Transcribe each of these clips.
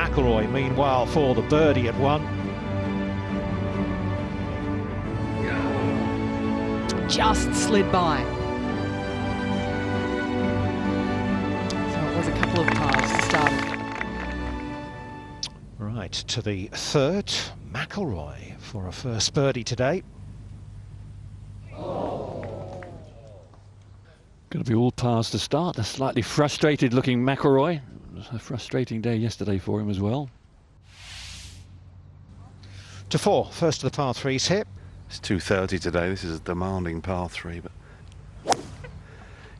McIlroy, meanwhile, for the birdie at one. Just slid by. So it was a couple of pars to start with. Right, to the third, McIlroy for a first birdie today. Going to be all pars to start. A slightly frustrated looking McIlroy. It was a frustrating day yesterday for him as well. To four, first of the par threes here. It's 2:30 today. This is a demanding par three, but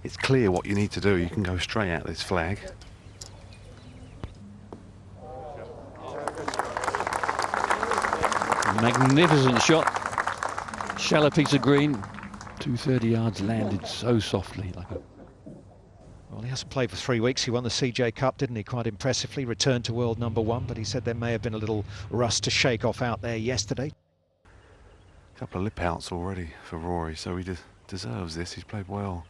it's clear what you need to do. You can go straight out this flag. Magnificent shot. Shallow piece of green. 230 yards landed so softly. Well, he hasn't played for 3 weeks. He won the CJ Cup, didn't he? Quite impressively. Returned to world number one, but he said there may have been a little rust to shake off out there yesterday. A couple of lip outs already for Rory, so he deserves this. He's played well.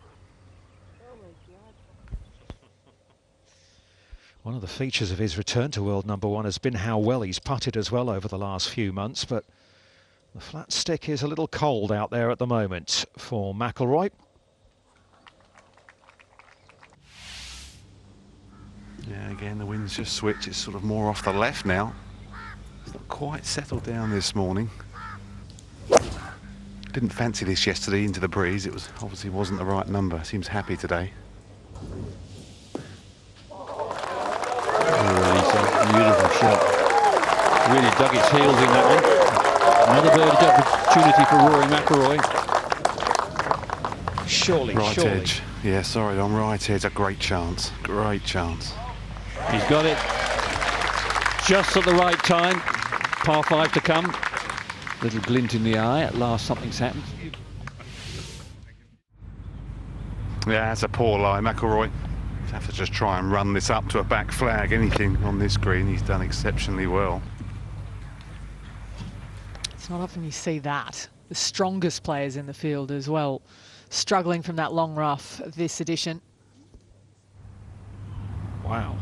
One of the features of his return to world number one has been how well he's putted as well over the last few months, but the flat stick is a little cold out there at the moment for McIlroy. Yeah, again, the wind's just switched. It's sort of more off the left now. It's not quite settled down this morning. Didn't fancy this yesterday into the breeze. It was obviously wasn't the right number. Seems happy today. Beautiful shot. Really dug its heels in that one. Another birdie opportunity for Rory McIlroy. Surely. Edge. Yeah, sorry, on right edge. A great chance. Great chance. He's got it just at the right time. Par five to come. Little glint in the eye. At last, something's happened. Yeah, that's a poor lie, McIlroy. Have to just try and run this up to a back flag. Anything on this green, he's done exceptionally well. It's not often you see that. The strongest players in the field as well, struggling from that long rough this edition. Wow.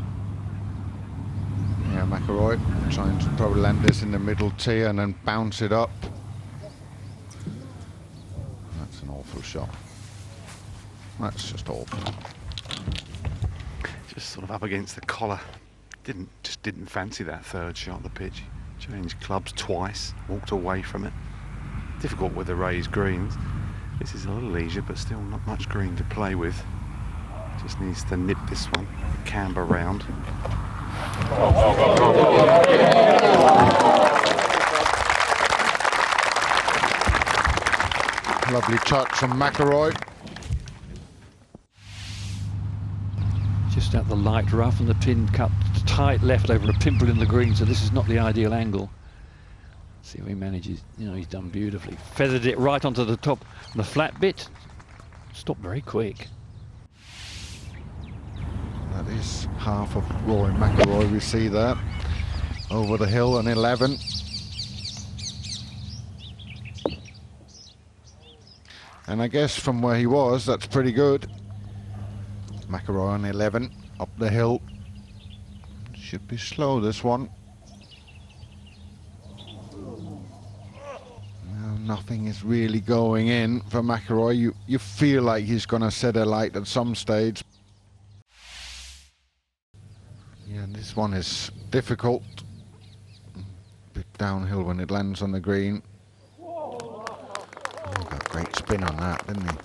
Yeah, McIlroy trying to probably land this in the middle tee and then bounce it up. That's an awful shot. That's just awful. Just sort of up against the collar. Just didn't fancy that third shot of the pitch. Changed clubs twice, walked away from it. Difficult with the raised greens. This is a little easier, but still not much green to play with. Just needs to nip this one, camber round. Lovely touch from McIlroy. Just out the light rough, and the pin cut tight left over a pimple in the green, so this is not the ideal angle. See how he manages. You know, he's done beautifully. Feathered it right onto the top, the flat bit. Stopped very quick. That is half of Rory McIlroy we see there. Over the hill on 11. And I guess from where he was, that's pretty good. McIlroy on 11, up the hill. Should be slow, this one. Now, nothing is really going in for McIlroy. You feel like he's going to set a light at some stage. Yeah, this one is difficult. Bit downhill when it lands on the green. Oh, got great spin on that, didn't he?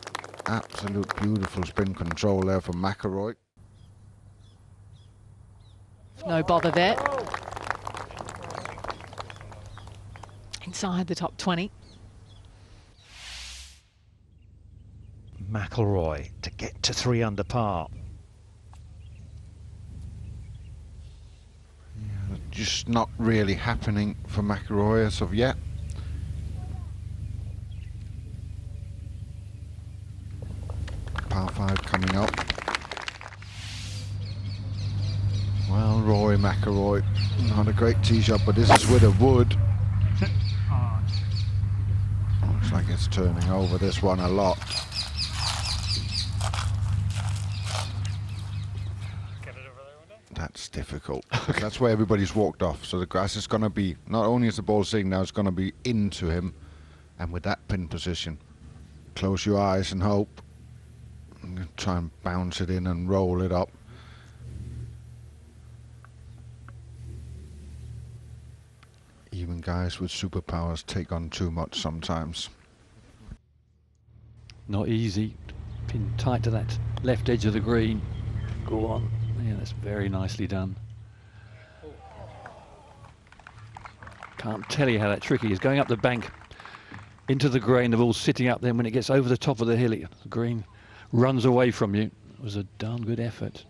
Absolute beautiful spin control there from McIlroy. No bother there. Inside the top 20. McIlroy to get to 3 under par. Yeah, just not really happening for McIlroy as of yet. Par 5 coming up. Well, Rory McIlroy, not a great tee shot, but this is with a wood. Looks like it's turning over this one a lot. That's That's difficult. That's where everybody's walked off. So the grass is going to be, not only is the ball sitting now, it's going to be into him. And with that pin position, close your eyes and hope. And try and bounce it in and roll it up. Even guys with superpowers take on too much sometimes. Not easy. Pin tight to that left edge of the green. Go on. Yeah, that's very nicely done. Can't tell you how that tricky is. Going up the bank into the green, the ball sitting up, then when it gets over the top of the hill, the green runs away from you. It was a darn good effort.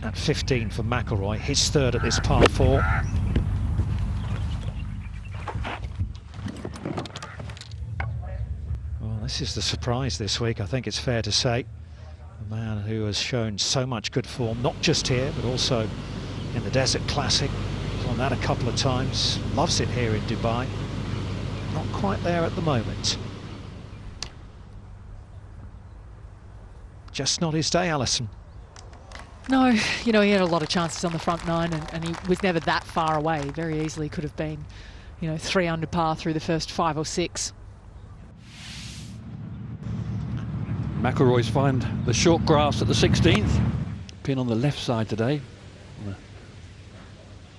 At 15 for McIlroy, his third at this par 4. Well, this is the surprise this week, I think it's fair to say. A man who has shown so much good form, not just here, but also in the Desert Classic. Was on that a couple of times. Loves it here in Dubai. Not quite there at the moment. Just not his day, Alison. No, you know, he had a lot of chances on the front nine, and he was never that far away. Very easily could have been, you know, 3 under par through the first 5 or 6. McIlroy's find the short grass at the 16th. Pin on the left side today. On a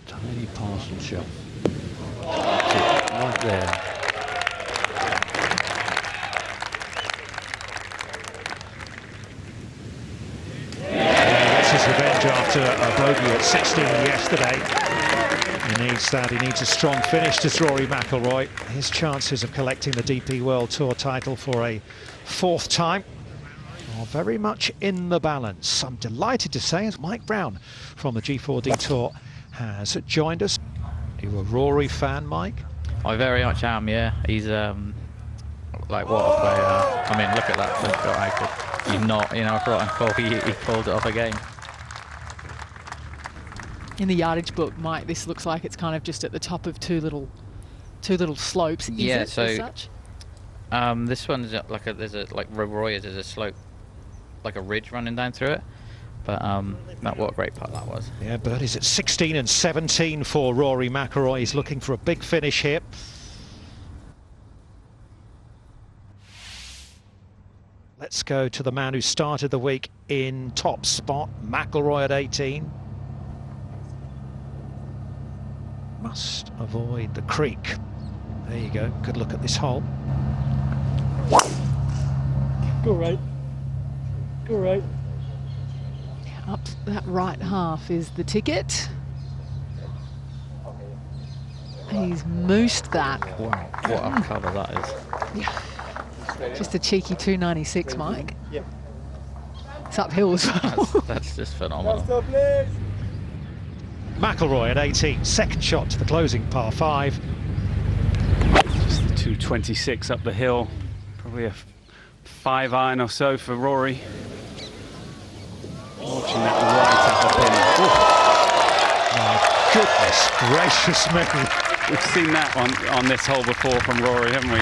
tiny parcel shell. Right there. His revenge after a bogey at 16 yesterday. He needs that. He needs a strong finish, does Rory McIlroy. His chances of collecting the DP World Tour title for a 4th time are very much in the balance. I'm delighted to say, as Mike Brown from the G4D Tour has joined us. You a Rory fan, Mike? I very much am, yeah. He's like, what a player. I mean, look at that flip shot. How could you not, you know, he pulled it off again. In the yardage book, Mike, this looks like it's kind of just at the top of two little slopes. Is yeah, it, so as such? This one's like like Roy's is a slope, like a ridge running down through it. But what a great putt that was. Yeah, birdies at 16 and 17 for Rory McIlroy. He's looking for a big finish here. Let's go to the man who started the week in top spot, McIlroy at 18. Must avoid the creek. There you go. Good look at this hole. Go right. Go right. Up that right half is the ticket. He's moosed that. Wow, what a cover that is. Yeah. Just a cheeky 296, Mike. Yep. It's uphill as well. That's just phenomenal. McIlroy at 18, second shot to the closing par 5. Just the 226 up the hill. Probably a 5 iron or so for Rory. Watching that right at the pin. My goodness gracious me. We've seen that on this hole before from Rory, haven't we?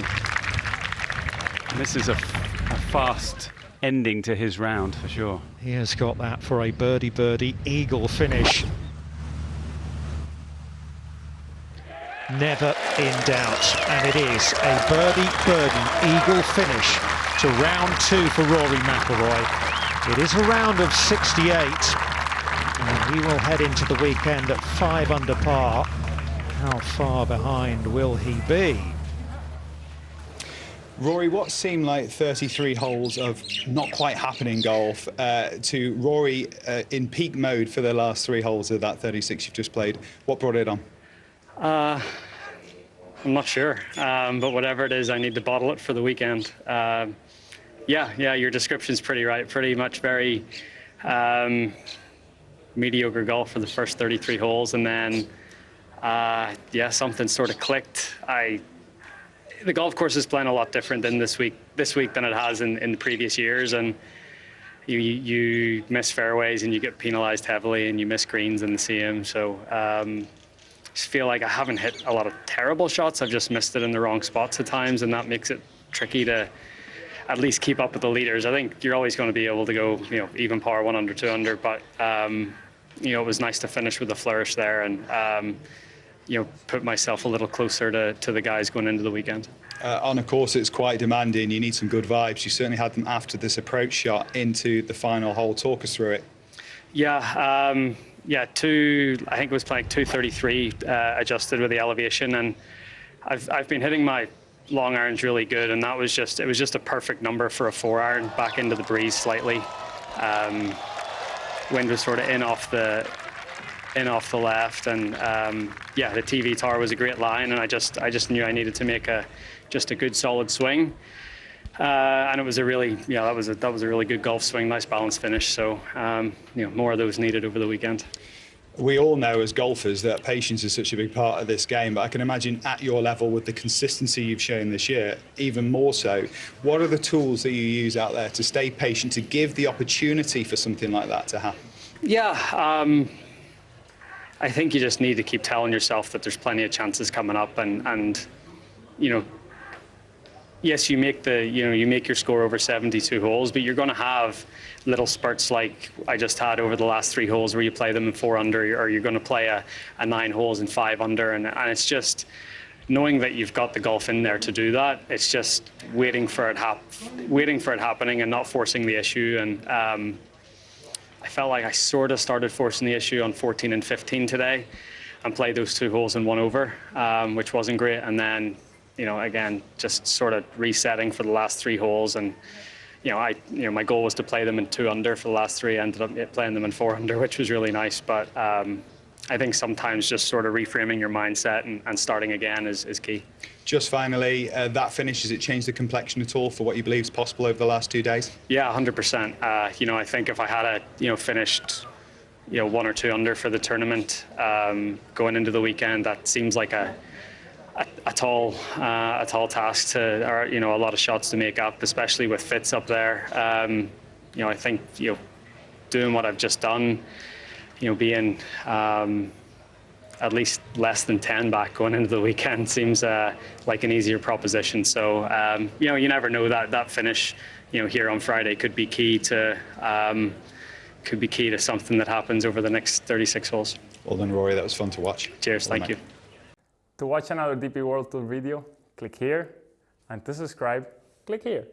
And this is a fast ending to his round for sure. He has got that for a birdie-birdie-eagle finish. Never in doubt, and it is a birdie-birdie-eagle finish to round 2 for Rory McIlroy. It is a round of 68, and he will head into the weekend at 5 under par. How far behind will he be? Rory, what seemed like 33 holes of not quite happening golf to Rory in peak mode for the last 3 holes of that 36 you've just played. What brought it on? I'm not sure, but whatever it is, I need to bottle it for the weekend. Yeah, your description's pretty right. Pretty much very mediocre golf for the first 33 holes, and then yeah, something sort of clicked. The golf course is playing a lot different than this week than it has in the previous years, and you miss fairways and you get penalized heavily, and you miss greens in the CM. So I just feel like I haven't hit a lot of terrible shots. I've just missed it in the wrong spots at times, and that makes it tricky to at least keep up with the leaders. I think you're always going to be able to go, even par, 1 under, 2 under, but it was nice to finish with a flourish there and put myself a little closer to the guys going into the weekend. On a course it's quite demanding, you need some good vibes. You certainly had them after this approach shot into the final hole. Talk us through it. Yeah, I think it was playing 233 adjusted with the elevation, and I've been hitting my long irons really good, and it was just a perfect number for a 4-iron back into the breeze slightly. Wind was sort of in off the left, and the TV tower was a great line, and I just knew I needed to make a good solid swing, and it was a really that was a really good golf swing, nice balanced finish. So more of those needed over the weekend. We all know as golfers that patience is such a big part of this game, but I can imagine at your level with the consistency you've shown this year, even more so. What are the tools that you use out there to stay patient, to give the opportunity for something like that to happen? Yeah, I think you just need to keep telling yourself that there's plenty of chances coming up, and yes, you make your score over 72 holes, but you're going to have little spurts like I just had over the last 3 holes where you play them in 4 under, or you're going to play a 9 holes in 5 under, and it's just knowing that you've got the golf in there to do that. It's just waiting for it happening and not forcing the issue. And I felt like I sort of started forcing the issue on 14 and 15 today, and played those 2 holes in 1 over, which wasn't great. And then again, just sort of resetting for the last 3 holes, and my goal was to play them in 2 under for the last 3. I ended up playing them in 4 under, which was really nice. But I think sometimes just sort of reframing your mindset and starting again is key. Just finally, that finish, has it changed the complexion at all for what you believe is possible over the last 2 days? Yeah, 100%. I think if I had finished 1 or 2 under for the tournament going into the weekend, that seems like a tall task or a lot of shots to make up, especially with Fitz up there. I think doing what I've just done, being at least less than 10 back going into the weekend seems like an easier proposition. So you never know, that finish here on Friday could be key to something that happens over the next 36 holes. Well done, Rory. That was fun to watch. Cheers. Thank you. To watch another DP World Tour video, click here, and to subscribe, click here.